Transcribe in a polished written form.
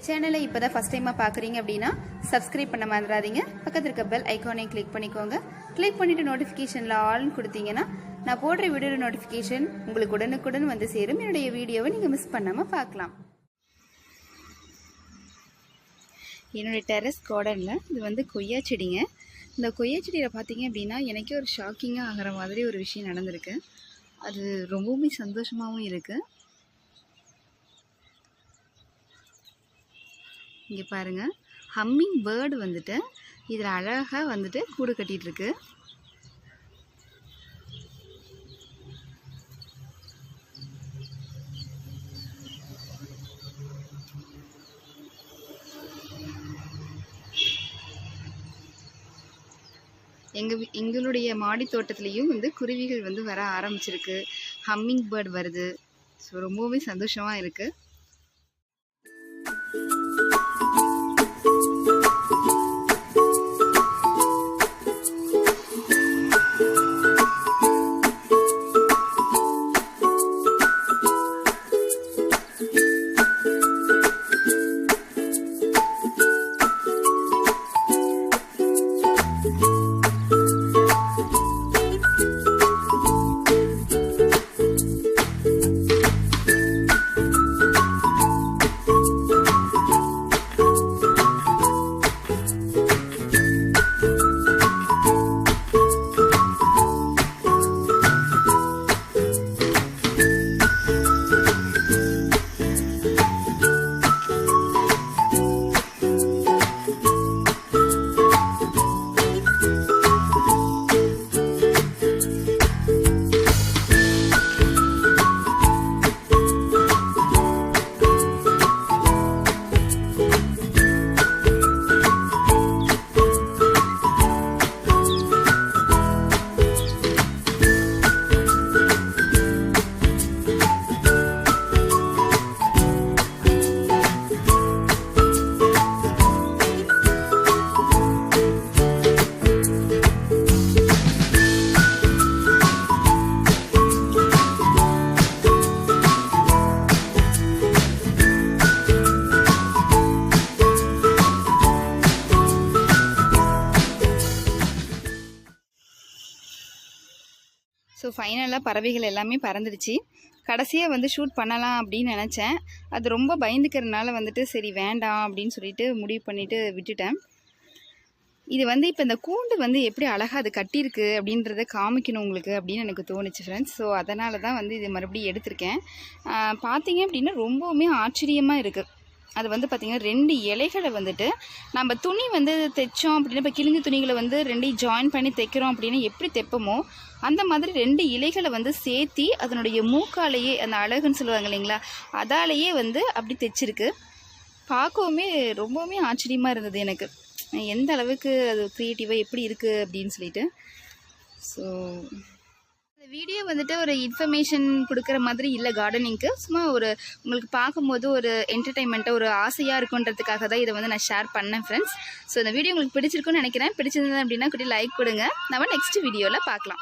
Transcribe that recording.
சேனலை இப்போதான் ஃபர்ஸ்ட் டைமாக பார்க்குறீங்க அப்படின்னா சப்ஸ்கிரைப் பண்ண மறந்துடாதீங்க. பக்கத்தில் இருக்க பெல் ஐக்கானையும் கிளிக் பண்ணிக்கோங்க. கிளிக் பண்ணிவிட்டு நோட்டிஃபிகேஷனில் ஆல்னு கொடுத்தீங்கன்னா நான் போடுற வீடியோ நோட்டிஃபிகேஷன் உங்களுக்கு உடனுக்குடன் வந்து சேரும். என்னுடைய வீடியோவை நீங்கள் மிஸ் பண்ணாமல் பார்க்கலாம். என்னுடைய டெரஸ் கார்டனில் இது வந்து கொய்யா செடிங்க. இந்த கொய்யா செடியில் பார்த்தீங்க அப்படின்னா எனக்கே ஒரு ஷாக்கிங்காக ஆகிற மாதிரி ஒரு விஷயம் நடந்திருக்கு. அது ரொம்பவுமே சந்தோஷமாகவும் இருக்குது. இங்கே பாருங்கள், ஹம்மிங் பேர்டு வந்துட்டு இதில் அழகாக வந்துட்டு கூடு கட்டிகிட்ருக்கு. எங்களுடைய மாடி தோட்டத்துலேயும் வந்து குருவிகள் வந்து வர ஆரம்பிச்சிருக்கு. ஹம்மிங் பேர்டு வருது. ஸோ ரொம்பவே சந்தோஷமாக இருக்குது. ஸோ ஃபைனலாக பறவைகள் எல்லாமே பறந்துடுச்சு. கடைசியாக வந்து ஷூட் பண்ணலாம் அப்படின்னு நினச்சேன். அது ரொம்ப பயந்துக்கிறதுனால வந்துட்டு சரி வேண்டாம் அப்படின்னு சொல்லிட்டு முடிவு பண்ணிவிட்டு விட்டுட்டேன். இது வந்து இப்போ இந்த கூண்டு வந்து எப்படி அழகாக அது கட்டியிருக்கு அப்படின்றத காமிக்கணும் உங்களுக்கு அப்படின்னு எனக்கு தோணுச்சு ஃப்ரெண்ட்ஸ். ஸோ அதனால தான் வந்து இது மறுபடியும் எடுத்திருக்கேன். பார்த்தீங்க அப்படின்னா ரொம்பவுமே ஆச்சரியமாக இருக்குது. அது வந்து பார்த்திங்கன்னா 2 இலைகளை வந்துட்டு நம்ம துணி வந்து தைச்சோம் அப்படின்னா இப்போ கிழிஞ்ச துணிகளை வந்து 2 ஜாயின் பண்ணி தைக்கிறோம் அப்படின்னா எப்படி தைப்போமோ அந்த மாதிரி 2 இலைகளை வந்து சேர்த்தி அதனுடைய மூக்காலேயே அந்த அழகுன்னு சொல்லுவாங்க இல்லைங்களா, அதாலேயே வந்து அப்படி தைச்சிருக்கு. பார்க்கவுமே ரொம்பவுமே ஆச்சரியமாக இருந்தது எனக்கு, எந்த அளவுக்கு அது க்ரியேட்டிவாக எப்படி இருக்குது அப்படின்னு சொல்லிட்டு. ஸோ இந்த வீடியோ வந்துட்டு ஒரு இன்ஃபர்மேஷன் கொடுக்குற மாதிரி இல்லை கார்டனிங்க்கு, சும்மா ஒரு உங்களுக்கு பார்க்கும்போது ஒரு என்டர்டைன்மெண்ட்டாக ஒரு ஆசையாக இருக்குன்றதுக்காக தான் இதை வந்து நான் ஷேர் பண்ணேன் ஃப்ரெண்ட்ஸ். ஸோ இந்த வீடியோ உங்களுக்கு பிடிச்சிருக்குன்னு நினைக்கிறேன். பிடிச்சிருந்தது அப்படின்னா குட்டி லைக் கொடுங்க. நம்ம நெக்ஸ்ட் வீடியோவில் பார்க்கலாம்.